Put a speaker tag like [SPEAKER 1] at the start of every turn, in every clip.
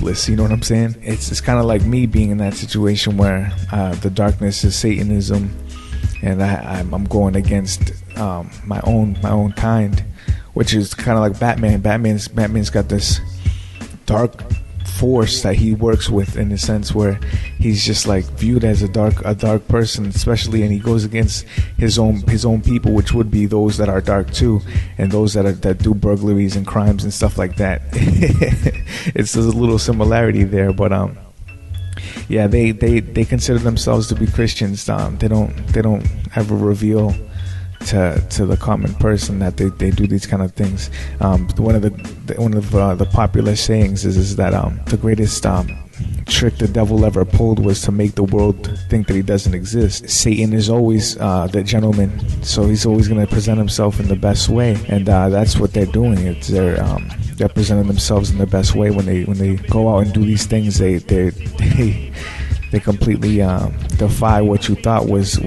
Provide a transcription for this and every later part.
[SPEAKER 1] hopeless. You know what I'm saying? It's kind of like me being in that situation where the darkness is Satanism, and I'm going against my own kind, which is kind of like Batman. Batman's got this dark force that he works with, in a sense where he's just like viewed as a dark person, especially, and he goes against his own people, which would be those that are dark too, and those that do burglaries and crimes and stuff like that. It's a little similarity there, but yeah, they consider themselves to be Christians. They don't ever reveal to the common person that they do these kind of things. One of the popular sayings is that the greatest trick the devil ever pulled was to make the world think that he doesn't exist. Satan is always the gentleman, so he's always going to present himself in the best way, and that's what they're doing. They're presenting themselves in the best way when they go out and do these things. They completely defy what you thought was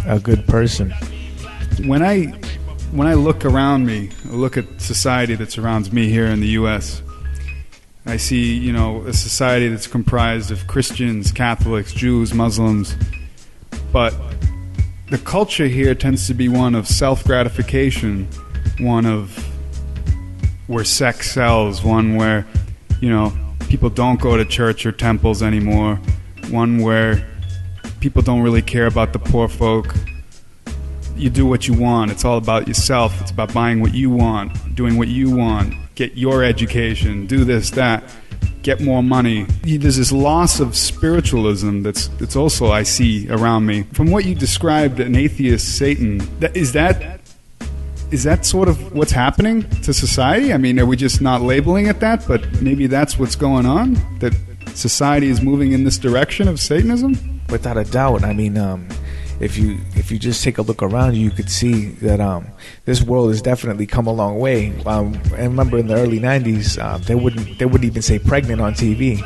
[SPEAKER 1] a good person.
[SPEAKER 2] When I look around me, I look at society that surrounds me here in the U.S., I see, a society that's comprised of Christians, Catholics, Jews, Muslims, but the culture here tends to be one of self-gratification, one of where sex sells, one where, people don't go to church or temples anymore, one where people don't really care about the poor folk. You do what you want. It's all about yourself. It's about buying what you want, doing what you want, get your education, do this, that, get more money. There's this loss of spiritualism that's also I see around me. From what you described, an atheist Satan, is that sort of what's happening to society? I mean, are we just not labeling it that, but maybe that's what's going on? That society is moving in this direction of Satanism?
[SPEAKER 1] Without a doubt. I mean, if you just take a look around you could see that this world has definitely come a long way. I remember in the early 90s, they wouldn't even say pregnant on TV,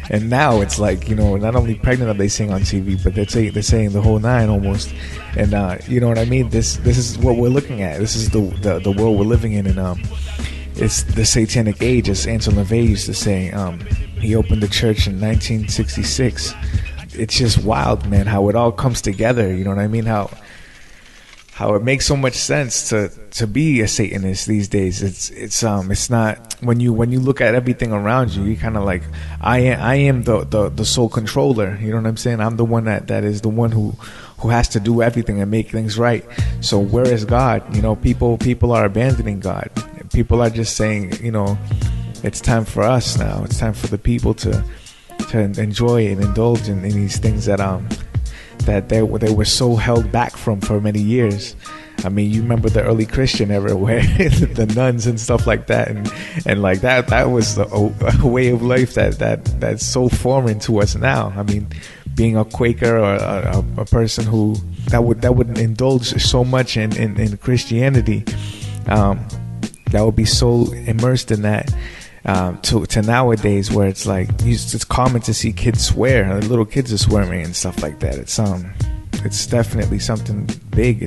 [SPEAKER 1] and now it's like, not only pregnant are they saying on TV, but they're saying the whole nine almost. And you know what I mean? This is what we're looking at. This is the world we're living in, and it's the satanic age, as Anton LaVey used to say. He opened the church in 1966. It's just wild, man, how it all comes together. You know what I mean? How it makes so much sense to be a Satanist these days. It's not, when you look at everything around you, you kind of like, I am the sole controller. You know what I'm saying? I'm the one that is the one who has to do everything and make things right. So where is God? People are abandoning God. People are just saying, it's time for us now. It's time for the people to enjoy and indulge in these things that they were so held back from for many years. I mean, you remember the early Christian era where the nuns and stuff like that, and like that was a way of life that's so foreign to us now. I mean, being a Quaker or a person who that would indulge so much in Christianity, that would be so immersed in that. To nowadays, where it's like it's common to see kids swear, little kids are swearing and stuff like that. It's definitely something big.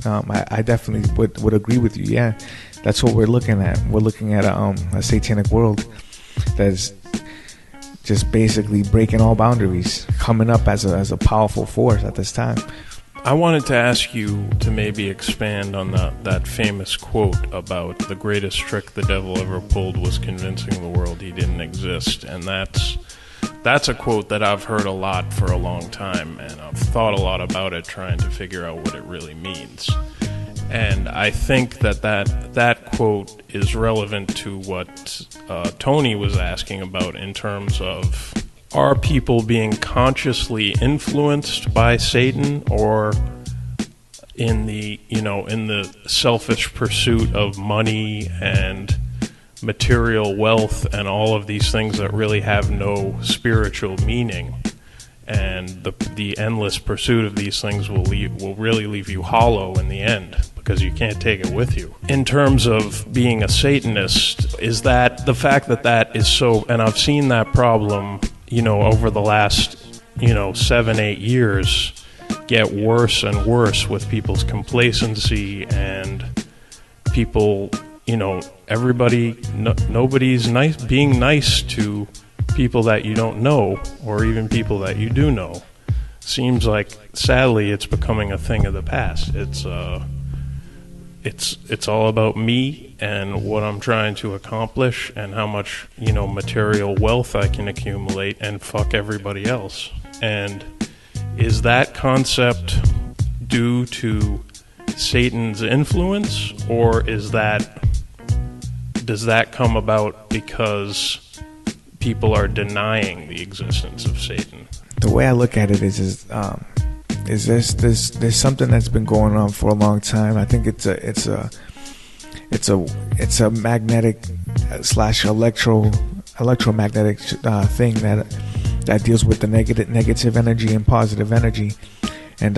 [SPEAKER 1] I definitely would agree with you. Yeah, that's what we're looking at. We're looking at a satanic world that's just basically breaking all boundaries, coming up as a powerful force at this time.
[SPEAKER 3] I wanted to ask you to maybe expand on that famous quote about the greatest trick the devil ever pulled was convincing the world he didn't exist. And that's a quote that I've heard a lot for a long time, and I've thought a lot about it, trying to figure out what it really means. And I think that quote is relevant to what Tony was asking about in terms of, are people being consciously influenced by Satan, or in the selfish pursuit of money and material wealth and all of these things that really have no spiritual meaning, and the endless pursuit of these things will really leave you hollow in the end, because you can't take it with you. In terms of being a Satanist, is that the fact that is so, and I've seen that problem over the last, 7-8 years get worse and worse with people's complacency and people, everybody, nobody's being nice to people that you don't know, or even people that you do know, seems like, sadly, it's becoming a thing of the past. It's all about me and what I'm trying to accomplish and how much, material wealth I can accumulate, and fuck everybody else. And is that concept due to Satan's influence, or does that come about because people are denying the existence of Satan?
[SPEAKER 1] The way I look at it is there's something that's been going on for a long time. I think it's a magnetic / electromagnetic thing that deals with the negative energy and positive energy. And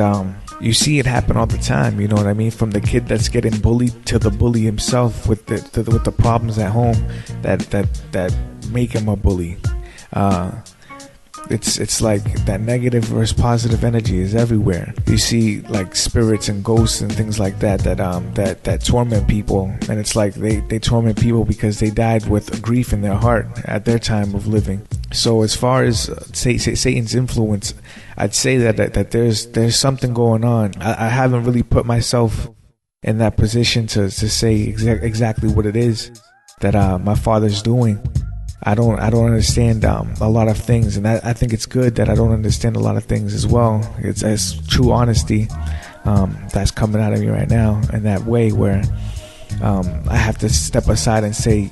[SPEAKER 1] you see it happen all the time, you know what I mean? From the kid that's getting bullied to the bully himself with the problems at home that make him a bully. It's like that negative versus positive energy is everywhere. You see like spirits and ghosts and things like that torment people, and it's like they torment people because they died with grief in their heart at their time of living. So as far as Satan's influence, I'd say that there's something going on. I haven't really put myself in that position to say exactly what it is that my father's doing. I don't understand a lot of things, and I think it's good that I don't understand a lot of things as well. It's true honesty that's coming out of me right now in that way, where I have to step aside and say,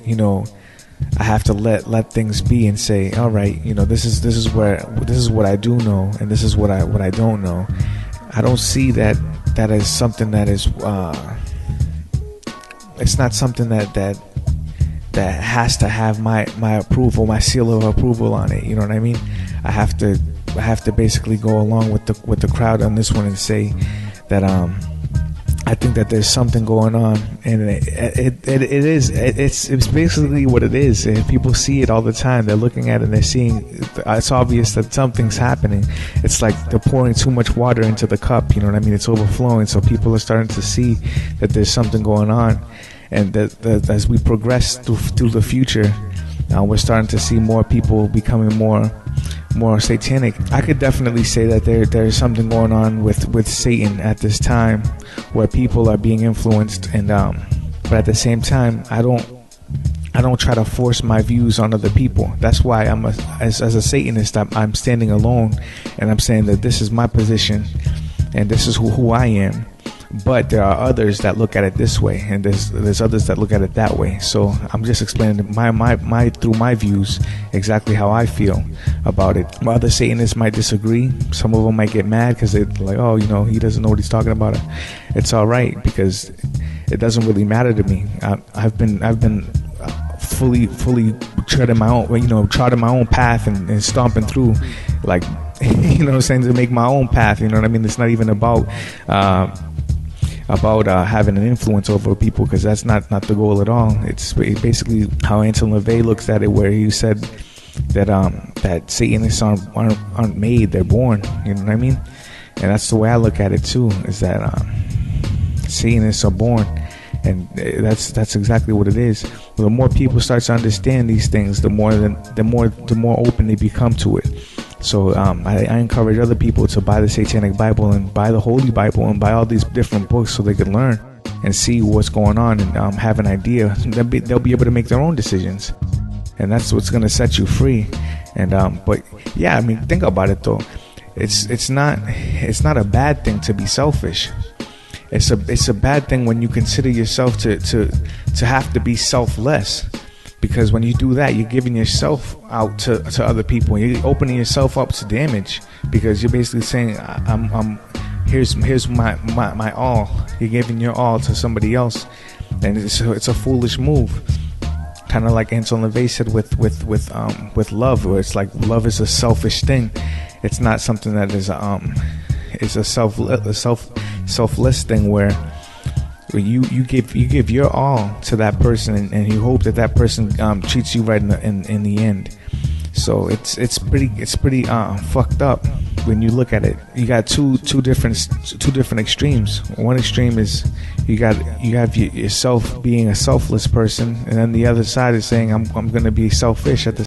[SPEAKER 1] I have to let things be and say, all right, this is what I do know, and this is what I don't know. I don't see that as something that is it's not something that has to have my approval, my seal of approval on it. You know what I mean? I have to basically go along with the crowd on this one and say that I think that there's something going on, and it's basically what it is. And people see it all the time. They're looking at it and they're seeing. It's obvious that something's happening. It's like they're pouring too much water into the cup. You know what I mean? It's overflowing. So people are starting to see that there's something going on. And that as we progress through the future, we're starting to see more people becoming more satanic. I could definitely say that there's something going on with Satan at this time, where people are being influenced, and but at the same time, I don't try to force my views on other people. That's why as a Satanist, I'm standing alone, and I'm saying that this is my position, and this is who I am. But there are others that look at it this way, and there's others that look at it that way. So I'm just explaining my through my views exactly how I feel about it. Other Satanists might disagree. Some of them might get mad because they're like, oh, he doesn't know what he's talking about. It's all right, because it doesn't really matter to me. I've been fully treading my own path and stomping through, like to make my own path. You know what I mean? It's not even about having an influence over people, because that's not the goal at all. It's basically how Anton LaVey looks at it, where he said that Satanists aren't made, they're born. You know what I mean? And that's the way I look at it too, is that Satanists are born, and that's exactly what it is. The more people start to understand these things, the more open they become to it. So I encourage other people to buy the Satanic Bible and buy the Holy Bible and buy all these different books, so they can learn and see what's going on and have an idea. They'll be able to make their own decisions, and that's what's going to set you free. And but yeah, I mean, think about it though. It's not a bad thing to be selfish. It's a bad thing when you consider yourself to have to be selfless. Because when you do that, you're giving yourself out to other people. You're opening yourself up to damage, because you're basically saying, here's my all. You're giving your all to somebody else, and it's a foolish move. Kind of like Anton LaVey said with love, where it's like love is a selfish thing. It's not something that is it's a selfless thing, where you give your all to that person, and you hope that person treats you right in the end. So it's pretty fucked up when you look at it. You got two different extremes. One extreme is you have yourself being a selfless person, and then the other side is saying I'm going to be selfish at the